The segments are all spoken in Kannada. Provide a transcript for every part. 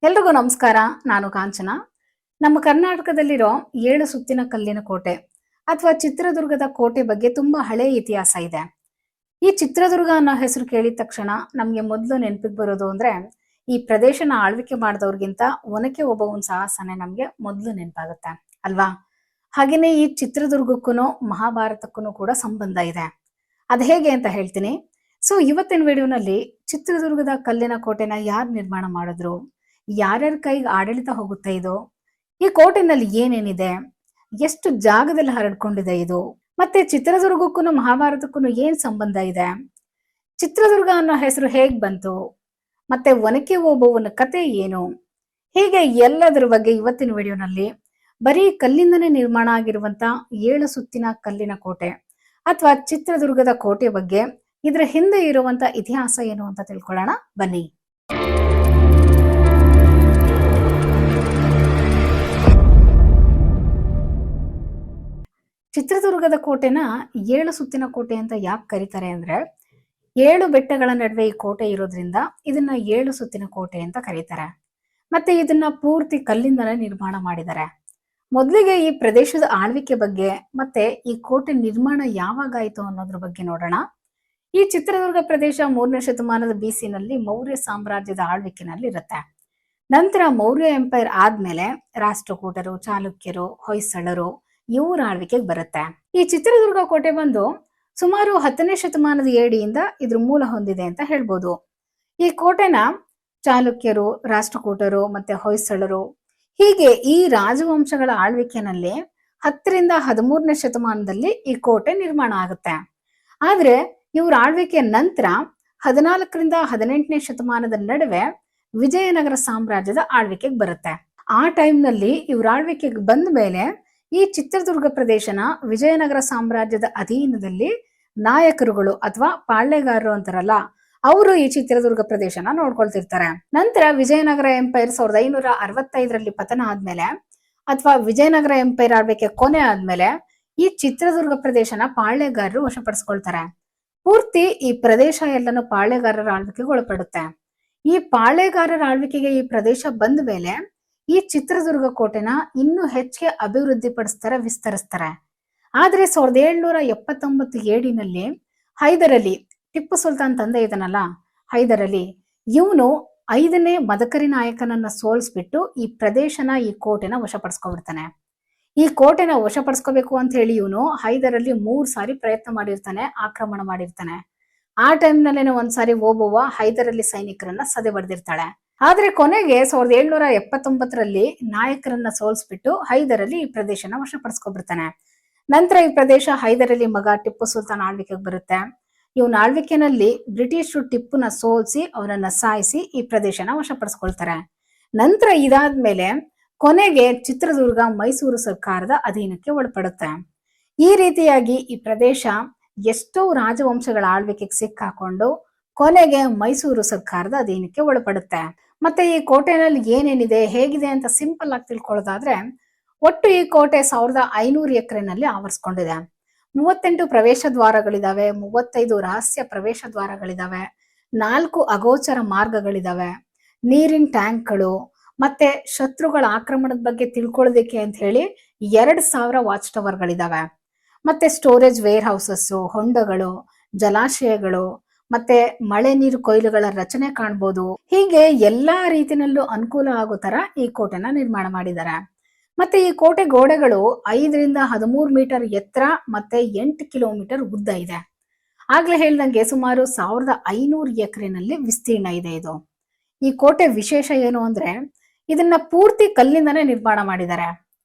ಎಲ್ರಿಗೂ ನಮಸ್ಕಾರ. ನಾನು ಕಾಂಚನ. ನಮ್ಮ ಕರ್ನಾಟಕದಲ್ಲಿರೋ 7 ಸುತ್ತಿನ ಕಲ್ಲಿನ ಕೋಟೆ ಅಥವಾ ಚಿತ್ರದುರ್ಗದ ಕೋಟೆ ಬಗ್ಗೆ ತುಂಬಾ ಹಳೆ ಇತಿಹಾಸ ಇದೆ. ಈ ಚಿತ್ರದುರ್ಗ ಅನ್ನೋ ಹೆಸರು ಕೇಳಿದ ತಕ್ಷಣ ನಮ್ಗೆ ಮೊದಲು ನೆನಪಿಗೆ ಬರೋದು ಅಂದ್ರೆ ಈ ಪ್ರದೇಶನ ಆಳ್ವಿಕೆ ಮಾಡಿದವ್ರಿಗಿಂತ ಒನಕೆ ಓಬವ್ವನ ಸಾಹಸನೇ ನಮ್ಗೆ ಮೊದಲು ನೆನಪಾಗುತ್ತೆ ಅಲ್ವಾ? ಹಾಗೇನೆ ಈ ಚಿತ್ರದುರ್ಗಕ್ಕೂ ಮಹಾಭಾರತಕ್ಕೂ ಕೂಡ ಸಂಬಂಧ ಇದೆ. ಅದ್ ಹೇಗೆ ಅಂತ ಹೇಳ್ತೀನಿ. ಇವತ್ತಿನ ವಿಡಿಯೋನಲ್ಲಿ ಚಿತ್ರದುರ್ಗದ ಕಲ್ಲಿನ ಕೋಟೆನ ಯಾರು ನಿರ್ಮಾಣ ಮಾಡಿದ್ರು, ಯಾರ್ಯಾರ ಕೈಗೆ ಆಡಳಿತ ಹೋಗುತ್ತೆ ಇದು, ಈ ಕೋಟೆನಲ್ಲಿ ಏನೇನಿದೆ, ಎಷ್ಟು ಜಾಗದಲ್ಲಿ ಹರಡ್ಕೊಂಡಿದೆ ಇದು, ಮತ್ತೆ ಚಿತ್ರದುರ್ಗಕ್ಕೂ ಮಹಾಭಾರತಕ್ಕೂ ಏನ್ ಸಂಬಂಧ ಇದೆ, ಚಿತ್ರದುರ್ಗ ಅನ್ನೋ ಹೆಸರು ಹೇಗ್ ಬಂತು, ಮತ್ತೆ ಒನಕೆ ಓಬವ್ವನ ಕತೆ ಏನು, ಹೀಗೆ ಎಲ್ಲದರ ಬಗ್ಗೆ ಇವತ್ತಿನ ವಿಡಿಯೋನಲ್ಲಿ ಬರೀ ಕಲ್ಲಿಂದನೇ ನಿರ್ಮಾಣ ಆಗಿರುವಂತ 7 ಸುತ್ತಿನ ಕಲ್ಲಿನ ಕೋಟೆ ಅಥವಾ ಚಿತ್ರದುರ್ಗದ ಕೋಟೆ ಬಗ್ಗೆ, ಇದ್ರ ಹಿಂದೆ ಇರುವಂತ ಇತಿಹಾಸ ಏನು ಅಂತ ತಿಳ್ಕೊಳ್ಳೋಣ ಬನ್ನಿ. ಚಿತ್ರದುರ್ಗದ ಕೋಟೆನ 7 ಸುತ್ತಿನ ಕೋಟೆ ಅಂತ ಯಾಕೆ ಕರೀತಾರೆ ಅಂದ್ರೆ 7 ಬೆಟ್ಟಗಳ ನಡುವೆ ಈ ಕೋಟೆ ಇರೋದ್ರಿಂದ ಇದನ್ನ 7 ಸುತ್ತಿನ ಕೋಟೆ ಅಂತ ಕರೀತಾರೆ. ಮತ್ತೆ ಇದನ್ನ ಪೂರ್ತಿ ಕಲ್ಲಿಂದಲೇ ನಿರ್ಮಾಣ ಮಾಡಿದ್ದಾರೆ. ಮೊದಲಿಗೆ ಈ ಪ್ರದೇಶದ ಆಳ್ವಿಕೆ ಬಗ್ಗೆ ಮತ್ತೆ ಈ ಕೋಟೆ ನಿರ್ಮಾಣ ಯಾವಾಗ ಆಯ್ತು ಅನ್ನೋದ್ರ ಬಗ್ಗೆ ನೋಡೋಣ. ಈ ಚಿತ್ರದುರ್ಗ ಪ್ರದೇಶ 3ನೇ ಶತಮಾನದ ಬಿಸಿನಲ್ಲಿ ಮೌರ್ಯ ಸಾಮ್ರಾಜ್ಯದ ಆಳ್ವಿಕೆನಲ್ಲಿ ಇರುತ್ತೆ. ನಂತರ ಮೌರ್ಯ ಎಂಪೈರ್ ಆದ್ಮೇಲೆ ರಾಷ್ಟ್ರಕೂಟರು, ಚಾಲುಕ್ಯರು, ಹೊಯ್ಸಳರು ಇವರ ಆಳ್ವಿಕೆಗೆ ಬರುತ್ತೆ. ಈ ಚಿತ್ರದುರ್ಗ ಕೋಟೆ ಬಂದು ಸುಮಾರು 10ನೇ ಶತಮಾನದ ಏಡಿಯಿಂದ ಇದ್ರ ಮೂಲ ಹೊಂದಿದೆ ಅಂತ ಹೇಳ್ಬೋದು. ಈ ಕೋಟೆನ ಚಾಲುಕ್ಯರು, ರಾಷ್ಟ್ರಕೂಟರು ಮತ್ತೆ ಹೊಯ್ಸಳರು ಹೀಗೆ ಈ ರಾಜವಂಶಗಳ ಆಳ್ವಿಕೆನಲ್ಲಿ 10ರಿಂದ 13ನೇ ಶತಮಾನದಲ್ಲಿ ಈ ಕೋಟೆ ನಿರ್ಮಾಣ ಆಗುತ್ತೆ. ಆದ್ರೆ ಇವ್ರ ಆಳ್ವಿಕೆಯ ನಂತರ 14ರಿಂದ 18ನೇ ಶತಮಾನದ ನಡುವೆ ವಿಜಯನಗರ ಸಾಮ್ರಾಜ್ಯದ ಆಳ್ವಿಕೆಗೆ ಬರುತ್ತೆ. ಆ ಟೈಮ್ನಲ್ಲಿ ಇವ್ರ ಆಳ್ವಿಕೆಗೆ ಬಂದ ಮೇಲೆ ಈ ಚಿತ್ರದುರ್ಗ ಪ್ರದೇಶನ ವಿಜಯನಗರ ಸಾಮ್ರಾಜ್ಯದ ಅಧೀನದಲ್ಲಿ ನಾಯಕರುಗಳು ಅಥವಾ ಪಾಳ್ಯಗಾರರು ಅಂತಾರಲ್ಲ, ಅವರು ಈ ಚಿತ್ರದುರ್ಗ ಪ್ರದೇಶನ ನೋಡ್ಕೊಳ್ತಿರ್ತಾರೆ. ನಂತರ ವಿಜಯನಗರ ಎಂಪೈರ್ 1565ರಲ್ಲಿ ಪತನ ಆದ್ಮೇಲೆ ಅಥವಾ ವಿಜಯನಗರ ಎಂಪೈರ್ ಆಳ್ವಿಕೆ ಕೊನೆ ಆದ್ಮೇಲೆ ಈ ಚಿತ್ರದುರ್ಗ ಪ್ರದೇಶನ ಪಾಳ್ಯಗಾರರು ವಶಪಡಿಸ್ಕೊಳ್ತಾರೆ. ಪೂರ್ತಿ ಈ ಪ್ರದೇಶ ಎಲ್ಲನೂ ಪಾಳ್ಯಗಾರರ ಆಳ್ವಿಕೆಗೆ ಒಳಪಡುತ್ತೆ. ಈ ಪಾಳ್ಯಗಾರರ ಆಳ್ವಿಕೆಗೆ ಈ ಪ್ರದೇಶ ಬಂದ ಮೇಲೆ ಈ ಚಿತ್ರದುರ್ಗ ಕೋಟೆನ ಇನ್ನೂ ಹೆಚ್ಚಿಗೆ ಅಭಿವೃದ್ಧಿ ಪಡಿಸ್ತಾರೆ, ವಿಸ್ತರಿಸ್ತಾರೆ. ಆದ್ರೆ 1779 ಏಡಿನಲ್ಲಿ ಹೈದರ್ ಅಲಿ, ಟಿಪ್ಪು ಸುಲ್ತಾನ್ ತಂದೆ ಇದನ್ನಲ್ಲ ಹೈದರ್ ಅಲಿ, ಇವನು 5ನೇ ಮದಕರಿ ನಾಯಕನನ್ನ ಸೋಲಿಸ್ಬಿಟ್ಟು ಈ ಪ್ರದೇಶನ ಈ ಕೋಟೆನ ವಶಪಡಿಸ್ಕೊಬಿಡ್ತಾನೆ. ಈ ಕೋಟೆನ ವಶಪಡಿಸ್ಕೋಬೇಕು ಅಂತ ಹೇಳಿ ಇವನು ಹೈದರ್ ಅಲಿ 3 ಸಾರಿ ಪ್ರಯತ್ನ ಮಾಡಿರ್ತಾನೆ, ಆಕ್ರಮಣ ಮಾಡಿರ್ತಾನೆ. ಆ ಟೈಮ್ನಲ್ಲೇನೋ ಒಂದ್ಸಾರಿ ಓಬವ್ವ ಹೈದರ್ ಅಲಿ ಸೈನಿಕರನ್ನ ಸದೆ ಬಡ್ದಿರ್ತಾಳೆ. ಆದ್ರೆ ಕೊನೆಗೆ 1779ರಲ್ಲಿ ನಾಯಕರನ್ನ ಸೋಲಿಸ್ಬಿಟ್ಟು ಹೈದರ್ ಅಲಿ ಈ ಪ್ರದೇಶನ ವಶಪಡಿಸ್ಕೊಬಿಡ್ತಾನೆ. ನಂತರ ಈ ಪ್ರದೇಶ ಹೈದರ್ ಅಲಿ ಮಗ ಟಿಪ್ಪು ಸುಲ್ತಾನ್ ಆಳ್ವಿಕೆಗೆ ಬರುತ್ತೆ. ಇವನ ಆಳ್ವಿಕೆನಲ್ಲಿ ಬ್ರಿಟಿಷರು ಟಿಪ್ಪುನ ಸೋಲಿಸಿ ಅವನನ್ನ ಸಾಯಿಸಿ ಈ ಪ್ರದೇಶನ ವಶಪಡಿಸ್ಕೊಳ್ತಾರೆ. ನಂತರ ಇದಾದ್ಮೇಲೆ ಕೊನೆಗೆ ಚಿತ್ರದುರ್ಗ ಮೈಸೂರು ಸರ್ಕಾರದ ಅಧೀನಕ್ಕೆ ಒಳಪಡುತ್ತೆ. ಈ ರೀತಿಯಾಗಿ ಈ ಪ್ರದೇಶ ಎಷ್ಟೋ ರಾಜವಂಶಗಳ ಆಳ್ವಿಕೆಗೆ ಸಿಕ್ಕಾಕೊಂಡು ಕೊನೆಗೆ ಮೈಸೂರು ಸರ್ಕಾರದ ಅಧೀನಕ್ಕೆ ಒಳಪಡುತ್ತೆ. ಮತ್ತೆ ಈ ಕೋಟೆನಲ್ಲಿ ಏನೇನಿದೆ, ಹೇಗಿದೆ ಅಂತ ಸಿಂಪಲ್ ಆಗಿ ತಿಳ್ಕೊಳ್ಳೋದಾದ್ರೆ, ಒಟ್ಟು ಈ ಕೋಟೆ 1500 ಎಕರೆನಲ್ಲಿ ಆವರಿಸ್ಕೊಂಡಿದೆ. 38 ಪ್ರವೇಶ ದ್ವಾರಗಳಿದಾವೆ, 35 ರಹಸ್ಯ ಪ್ರವೇಶ ದ್ವಾರಗಳಿದಾವೆ, 4 ಅಗೋಚರ ಮಾರ್ಗಗಳಿದಾವೆ, ನೀರಿನ ಟ್ಯಾಂಕ್ಗಳು, ಮತ್ತೆ ಶತ್ರುಗಳ ಆಕ್ರಮಣದ ಬಗ್ಗೆ ತಿಳ್ಕೊಳ್ಳೋದಕ್ಕೆ ಅಂತ ಹೇಳಿ 2000 ವಾಚ್ ಟವರ್ಗಳಿದಾವೆ. ಮತ್ತೆ ಸ್ಟೋರೇಜ್ ವೇರ್ ಹೌಸಸ್, ಹೊಂಡಗಳು, ಜಲಾಶಯಗಳು, ಮತ್ತೆ ಮಳೆ ನೀರು ಕೊಯ್ಲುಗಳ ರಚನೆ ಕಾಣ್ಬೋದು. ಹೀಗೆ ಎಲ್ಲಾ ರೀತಿನಲ್ಲೂ ಅನುಕೂಲ ಆಗೋ ತರ ಈ ಕೋಟೆನ ನಿರ್ಮಾಣ ಮಾಡಿದ್ದಾರೆ. ಮತ್ತೆ ಈ ಕೋಟೆ ಗೋಡೆಗಳು 5ರಿಂದ 13 ಮೀಟರ್ ಎತ್ತರ ಮತ್ತೆ 8 ಕಿಲೋಮೀಟರ್ ಉದ್ದ ಇದೆ. ಆಗ್ಲೇ ಹೇಳ್ದಂಗೆ ಸುಮಾರು 1500 ಎಕರೆನಲ್ಲಿ ವಿಸ್ತೀರ್ಣ ಇದೆ ಇದು. ಈ ಕೋಟೆ ವಿಶೇಷ ಏನು ಅಂದ್ರೆ ಇದನ್ನ ಪೂರ್ತಿ ಕಲ್ಲಿಂದನೇ ನಿರ್ಮಾಣ ಮಾಡಿದ್ದಾರೆ.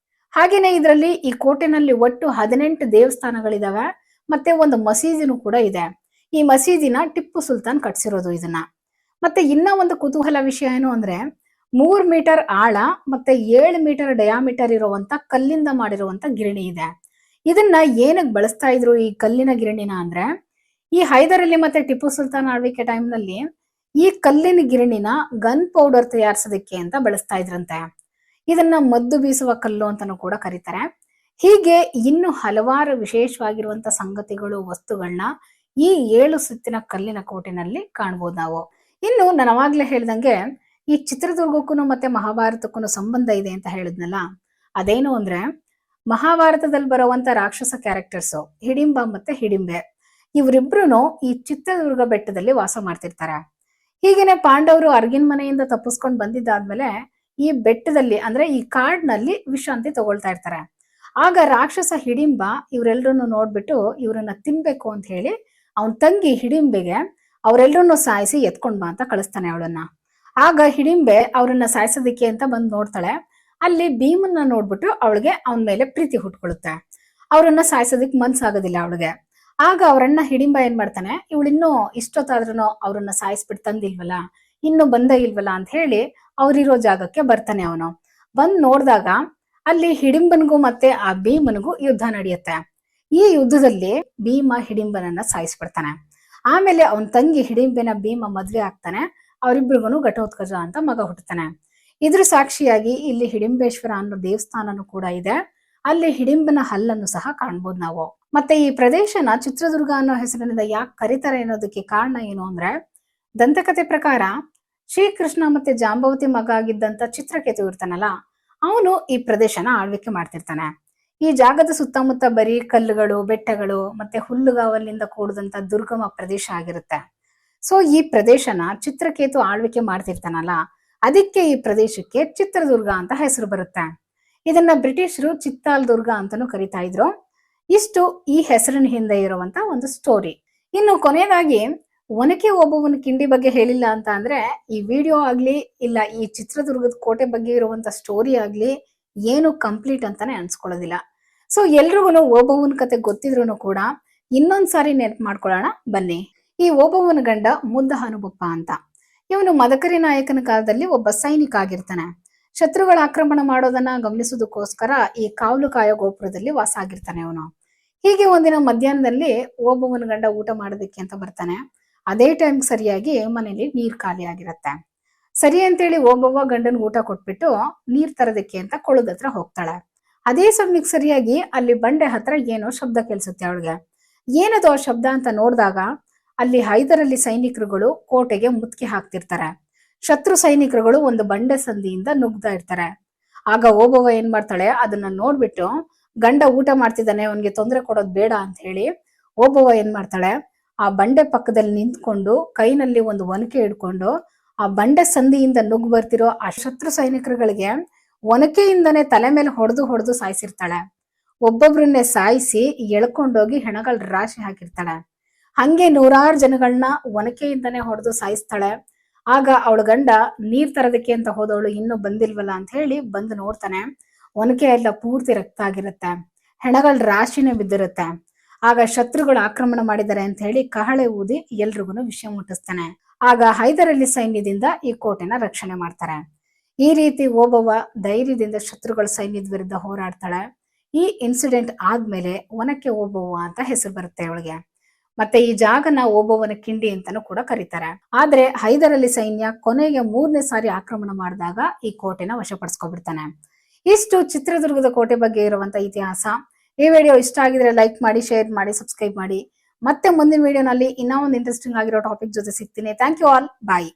ಹಾಗೇನೆ ಇದರಲ್ಲಿ ಈ ಕೋಟೆನಲ್ಲಿ ಒಟ್ಟು 18 ದೇವಸ್ಥಾನಗಳಿದಾವೆ, ಮತ್ತೆ ಒಂದು ಮಸೀದಿನೂ ಕೂಡ ಇದೆ. ಈ ಮಸೀದಿನ ಟಿಪ್ಪು ಸುಲ್ತಾನ್ ಕಟ್ಸಿರೋದು ಇದನ್ನ. ಮತ್ತೆ ಇನ್ನ ಒಂದು ಕುತೂಹಲ ವಿಷಯ ಏನು ಅಂದ್ರೆ 3 ಮೀಟರ್ ಆಳ ಮತ್ತೆ 7 ಮೀಟರ್ ಡಯಾಮೀಟರ್ ಇರುವಂತ ಕಲ್ಲಿಂದ ಮಾಡಿರುವಂತ ಗಿರಣಿ ಇದೆ. ಇದನ್ನ ಏನಕ್ಕೆ ಬಳಸ್ತಾ ಇದ್ರು ಈ ಕಲ್ಲಿನ ಗಿರಣಿನ ಅಂದ್ರೆ, ಈ ಹೈದರ್ ಅಲಿ ಮತ್ತೆ ಟಿಪ್ಪು ಸುಲ್ತಾನ್ ಆಳ್ವಿಕೆ ಟೈಮ್ನಲ್ಲಿ ಈ ಕಲ್ಲಿನ ಗಿರಣಿನ ಗನ್ ಪೌಡರ್ ತಯಾರಿಸೋದಕ್ಕೆ ಅಂತ ಬಳಸ್ತಾ ಇದ್ರಂತೆ. ಇದನ್ನ ಮದ್ದು ಬೀಸುವ ಕಲ್ಲು ಅಂತಾನೂ ಕೂಡ ಕರೀತಾರೆ. ಹೀಗೆ ಇನ್ನು ಹಲವಾರು ವಿಶೇಷವಾಗಿರುವಂತ ಸಂಗತಿಗಳು, ವಸ್ತುಗಳನ್ನ ಈ 7 ಸುತ್ತಿನ ಕಲ್ಲಿನ ಕೋಟೆನಲ್ಲಿ ಕಾಣ್ಬೋದು ನಾವು. ಇನ್ನು ನಾನು ಅವಾಗ್ಲೇ ಹೇಳ್ದಂಗೆ ಈ ಚಿತ್ರದುರ್ಗಕ್ಕೂ ಮತ್ತೆ ಮಹಾಭಾರತಕ್ಕೂ ಸಂಬಂಧ ಇದೆ ಅಂತ ಹೇಳಿದ್ನಲ್ಲ, ಅದೇನು ಅಂದ್ರೆ ಮಹಾಭಾರತದಲ್ಲಿ ಬರುವಂತ ರಾಕ್ಷಸ ಕ್ಯಾರೆಕ್ಟರ್ಸ್ ಹಿಡಿಂಬ ಮತ್ತೆ ಹಿಡಿಂಬೆ ಇವರಿಬ್ರು ಈ ಚಿತ್ರದುರ್ಗ ಬೆಟ್ಟದಲ್ಲಿ ವಾಸ ಮಾಡ್ತಿರ್ತಾರೆ. ಹೀಗೇನೆ ಪಾಂಡವರು ಅರ್ಗಿನ್ ಮನೆಯಿಂದ ತಪ್ಪಿಸ್ಕೊಂಡ್ ಬಂದಿದ್ದಾದ್ಮೇಲೆ ಈ ಬೆಟ್ಟದಲ್ಲಿ ಅಂದ್ರೆ ಈ ಕಾಡ್ನಲ್ಲಿ ವಿಶ್ರಾಂತಿ ತಗೊಳ್ತಾ ಇರ್ತಾರೆ. ಆಗ ರಾಕ್ಷಸ ಹಿಡಿಂಬ ಇವರೆಲ್ರನ್ನು ನೋಡ್ಬಿಟ್ಟು ಇವ್ರನ್ನ ತಿನ್ಬೇಕು ಅಂತ ಹೇಳಿ ಅವನ್ ತಂಗಿ ಹಿಡಿಂಬೆಗೆ ಅವರೆಲ್ರನ್ನು ಸಾಯಿಸಿ ಎತ್ಕೊಂಡ್ ಬಾ ಅಂತ ಕಳಿಸ್ತಾನೆ ಅವಳನ್ನ. ಆಗ ಹಿಡಿಂಬೆ ಅವ್ರನ್ನ ಸಾಯಿಸೋದಿಕ್ಕೆ ಅಂತ ಬಂದ್ ನೋಡ್ತಾಳೆ. ಅಲ್ಲಿ ಭೀಮನ್ನ ನೋಡ್ಬಿಟ್ಟು ಅವಳಿಗೆ ಅವನ ಮೇಲೆ ಪ್ರೀತಿ ಹುಟ್ಕೊಳುತ್ತೆ. ಅವ್ರನ್ನ ಸಾಯಿಸೋದಿಕ್ ಮನ್ಸಾಗೋದಿಲ್ಲ ಅವಳಿಗೆ. ಆಗ ಅವರನ್ನ ಹಿಡಿಂಬ ಏನ್ ಮಾಡ್ತಾನೆ, ಇವಳಿನ್ನೂ ಇಷ್ಟೊತ್ತಾದ್ರೂ ಅವ್ರನ್ನ ಸಾಯಿಸ್ಬಿಟ್ಟು ತಂದಿಲ್ವಲ್ಲ, ಇನ್ನು ಬಂದ ಇಲ್ವಲ್ಲ ಅಂತ ಹೇಳಿ ಅವ್ರಿರೋ ಜಾಗಕ್ಕೆ ಬರ್ತಾನೆ ಅವನು. ಬಂದ್ ನೋಡ್ದಾಗ ಅಲ್ಲಿ ಹಿಡಿಂಬನಿಗೂ ಮತ್ತೆ ಆ ಭೀಮನಿಗೂ ಯುದ್ಧ ನಡೆಯುತ್ತೆ. ಈ ಯುದ್ಧದಲ್ಲಿ ಭೀಮ ಹಿಡಿಂಬನನ್ನ ಸಾಯಿಸ್ಬಿಡ್ತಾನೆ. ಆಮೇಲೆ ಅವನ್ ತಂಗಿ ಹಿಡಿಂಬೆನ ಭೀಮ ಮದ್ವೆ ಆಗ್ತಾನೆ. ಅವರಿಬ್ರಿಗೂ ಘಟೋತ್ಕಚ ಅಂತ ಮಗ ಹುಟ್ಟುತ್ತಾನೆ. ಇದ್ರ ಸಾಕ್ಷಿಯಾಗಿ ಇಲ್ಲಿ ಹಿಡಿಂಬೇಶ್ವರ ಅನ್ನೋ ದೇವಸ್ಥಾನನೂ ಕೂಡ ಇದೆ. ಅಲ್ಲಿ ಹಿಡಿಂಬನ ಹಲ್ಲನ್ನು ಸಹ ಕಾಣ್ಬೋದು ನಾವು. ಮತ್ತೆ ಈ ಪ್ರದೇಶನ ಚಿತ್ರದುರ್ಗ ಅನ್ನೋ ಹೆಸರಿನಿಂದ ಯಾಕೆ ಕರೀತಾರೆ ಅನ್ನೋದಕ್ಕೆ ಕಾರಣ ಏನು ಅಂದ್ರೆ, ದಂತಕಥೆ ಪ್ರಕಾರ ಶ್ರೀಕೃಷ್ಣ ಮತ್ತೆ ಜಾಂಬವತಿ ಮಗ ಆಗಿದ್ದಂತ ಚಿತ್ರಕೇತು ಇರ್ತಾನಲ್ಲ, ಅವನು ಈ ಪ್ರದೇಶನ ಆಳ್ವಿಕೆ ಮಾಡ್ತಿರ್ತಾನೆ. ಈ ಜಾಗದ ಸುತ್ತಮುತ್ತ ಬರೀ ಕಲ್ಲುಗಳು, ಬೆಟ್ಟಗಳು ಮತ್ತೆ ಹುಲ್ಲುಗಾವಲಿನಿಂದ ಕೂಡಿದಂತ ದುರ್ಗಮ ಪ್ರದೇಶ ಆಗಿರುತ್ತೆ. ಸೊ ಈ ಪ್ರದೇಶನ ಚಿತ್ರಕೇತು ಆಳ್ವಿಕೆ ಮಾಡ್ತಿರ್ತಾನಲ್ಲ, ಅದಕ್ಕೆ ಈ ಪ್ರದೇಶಕ್ಕೆ ಚಿತ್ರದುರ್ಗ ಅಂತ ಹೆಸರು ಬರುತ್ತೆ. ಇದನ್ನ ಬ್ರಿಟಿಷರು ಚಿತ್ತಾಲ್ ದುರ್ಗ ಅಂತಾನೂ ಕರಿತಾ ಇದ್ರು. ಇಷ್ಟು ಈ ಹೆಸರಿನ ಹಿಂದೆ ಇರುವಂತ ಒಂದು ಸ್ಟೋರಿ. ಇನ್ನು ಕೊನೆಯದಾಗಿ ಒನಕೆ ಓಬವ್ವನ ಕಿಂಡಿ ಬಗ್ಗೆ ಹೇಳಿಲ್ಲ ಅಂತ ಅಂದ್ರೆ ಈ ವಿಡಿಯೋ ಆಗ್ಲಿ ಇಲ್ಲ ಈ ಚಿತ್ರದುರ್ಗದ ಕೋಟೆ ಬಗ್ಗೆ ಇರುವಂತ ಸ್ಟೋರಿ ಆಗ್ಲಿ ಏನು ಕಂಪ್ಲೀಟ್ ಅಂತಾನೆ ಅನ್ಸ್ಕೊಳ್ಳೋದಿಲ್ಲ. ಸೊ ಎಲ್ರಿಗೂ ಓಬವ್ವನ ಕತೆ ಗೊತ್ತಿದ್ರು ಕೂಡ ಇನ್ನೊಂದ್ಸಾರಿ ನೆನಪು ಮಾಡ್ಕೊಳ್ಳೋಣ ಬನ್ನಿ. ಈ ಓಬವ್ವನ ಗಂಡ ಮುದ್ದ ಹನುಬಪ್ಪ ಅಂತ. ಇವನು ಮದಕರಿ ನಾಯಕನ ಕಾಲದಲ್ಲಿ ಒಬ್ಬ ಸೈನಿಕ ಆಗಿರ್ತಾನೆ. ಶತ್ರುಗಳ ಆಕ್ರಮಣ ಮಾಡೋದನ್ನ ಗಮನಿಸೋದಕ್ಕೋಸ್ಕರ ಈ ಕಾವಲು ಕಾಯೋ ಗೋಪುರದಲ್ಲಿ ವಾಸ ಆಗಿರ್ತಾನೆ ಅವನು. ಹೀಗೆ ಒಂದಿನ ಮಧ್ಯಾಹ್ನದಲ್ಲಿ ಓಬವ್ವನ ಗಂಡ ಊಟ ಮಾಡೋದಕ್ಕೆ ಅಂತ ಬರ್ತಾನೆ. ಅದೇ ಟೈಮ್ ಸರಿಯಾಗಿ ಮನೇಲಿ ನೀರ್ ಖಾಲಿ ಆಗಿರತ್ತೆ. ಸರಿ ಅಂತೇಳಿ ಓಬವ್ವ ಗಂಡನ್ ಊಟ ಕೊಟ್ಬಿಟ್ಟು ನೀರ್ ತರೋದಕ್ಕೆ ಅಂತ ಕೊಳದ ಹತ್ರ ಹೋಗ್ತಾಳೆ. ಅದೇ ಸಮಯಕ್ಕೆ ಸರಿಯಾಗಿ ಅಲ್ಲಿ ಬಂಡೆ ಹತ್ರ ಏನೋ ಶಬ್ದ ಕೇಳಿಸುತ್ತೆ ಅವಳಿಗೆ. ಏನದು ಆ ಶಬ್ದ ಅಂತ ನೋಡಿದಾಗ ಅಲ್ಲಿ ಹೈದರಲ್ಲಿ ಸೈನಿಕರುಗಳು ಕೋಟೆಗೆ ಮುತ್ತಿಗೆ ಹಾಕ್ತಿರ್ತಾರೆ. ಶತ್ರು ಸೈನಿಕರುಗಳು ಒಂದು ಬಂಡೆ ಸಂದಿಯಿಂದ ನುಗ್ತಾ ಇರ್ತಾರೆ. ಆಗ ಓಬವ್ವ ಏನ್ ಮಾಡ್ತಾಳೆ, ಅದನ್ನ ನೋಡ್ಬಿಟ್ಟು ಗಂಡ ಊಟ ಮಾಡ್ತಿದ್ದಾನೆ, ಅವನ್ಗೆ ತೊಂದರೆ ಕೊಡೋದ್ ಬೇಡ ಅಂತ ಹೇಳಿ ಓಬವ್ವ ಏನ್ ಮಾಡ್ತಾಳೆ, ಆ ಬಂಡೆ ಪಕ್ಕದಲ್ಲಿ ನಿಂತ್ಕೊಂಡು ಕೈನಲ್ಲಿ ಒಂದು ಒನಕೆ ಹಿಡ್ಕೊಂಡು ಆ ಬಂಡೆ ಸಂದಿಯಿಂದ ನುಗ್ಗು ಬರ್ತಿರೋ ಆ ಶತ್ರು ಸೈನಿಕರುಗಳಿಗೆ ಒನಕೆಯಿಂದನೇ ತಲೆ ಮೇಲೆ ಹೊಡೆದು ಸಾಯಿಸಿರ್ತಾಳೆ. ಒಬ್ಬೊಬ್ರನ್ನೇ ಸಾಯಿಸಿ ಎಳ್ಕೊಂಡೋಗಿ ಹೆಣಗಳ ರಾಶಿ ಹಾಕಿರ್ತಾಳೆ. ಹಂಗೆ ನೂರಾರು ಜನಗಳನ್ನ ಒನಕೆಯಿಂದನೇ ಹೊಡೆದು ಸಾಯಿಸ್ತಾಳೆ. ಆಗ ಅವಳ ಗಂಡ ನೀರ್ ತರೋದಕ್ಕೆ ಅಂತ ಹೋದವಳು ಇನ್ನೂ ಬಂದಿಲ್ವಲ್ಲ ಅಂತ ಹೇಳಿ ಬಂದು ನೋಡ್ತಾನೆ. ಒನಕೆ ಎಲ್ಲ ಪೂರ್ತಿ ರಕ್ತ ಆಗಿರುತ್ತೆ, ಹೆಣಗಳ ರಾಶಿನೇ ಬಿದ್ದಿರುತ್ತೆ. ಆಗ ಶತ್ರುಗಳು ಆಕ್ರಮಣ ಮಾಡಿದ್ದಾರೆ ಅಂತ ಹೇಳಿ ಕಹಳೆ ಊದಿ ಎಲ್ರಿಗೂ ವಿಷಯ ಮುಟ್ಟಿಸ್ತಾನೆ. ಆಗ ಹೈದರಲ್ಲಿ ಸೈನ್ಯದಿಂದ ಈ ಕೋಟೆನ ರಕ್ಷಣೆ ಮಾಡ್ತಾರೆ. ಈ ರೀತಿ ಓಬವ್ವ ಧೈರ್ಯದಿಂದ ಶತ್ರುಗಳ ಸೈನ್ಯದ ವಿರುದ್ಧ ಹೋರಾಡ್ತಾಳೆ. ಈ ಇನ್ಸಿಡೆಂಟ್ ಆದ್ಮೇಲೆ ಒನಕೆ ಓಬವ್ವ ಅಂತ ಹೆಸರು ಬರುತ್ತೆ ಅವಳಿಗೆ. ಮತ್ತೆ ಈ ಜಾಗನ ಓಬವ್ವನ ಕಿಂಡಿ ಅಂತಾನೂ ಕೂಡ ಕರೀತಾರೆ. ಆದ್ರೆ ಹೈದರಲ್ಲಿ ಸೈನ್ಯ ಕೊನೆಗೆ 3ನೇ ಸಾರಿ ಆಕ್ರಮಣ ಮಾಡಿದಾಗ ಈ ಕೋಟೆನ ವಶಪಡಿಸ್ಕೊಬಿಡ್ತಾನೆ. ಇಷ್ಟು ಚಿತ್ರದುರ್ಗದ ಕೋಟೆ ಬಗ್ಗೆ ಇರುವಂತ ಇತಿಹಾಸ. ಈ ವಿಡಿಯೋ ಇಷ್ಟ ಆಗಿದ್ರೆ ಲೈಕ್ ಮಾಡಿ, ಶೇರ್ ಮಾಡಿ, ಸಬ್ಸ್ಕ್ರೈಬ್ ಮಾಡಿ. ಮತ್ತೆ ಮುಂದಿನ ವಿಡಿಯೋನಲ್ಲಿ ಇನ್ನೂ ಒಂದು ಇಂಟ್ರೆಸ್ಟಿಂಗ್ ಆಗಿರೋ ಟಾಪಿಕ್ ಜೊತೆ ಸಿಗ್ತೀನಿ. Thank you all, bye.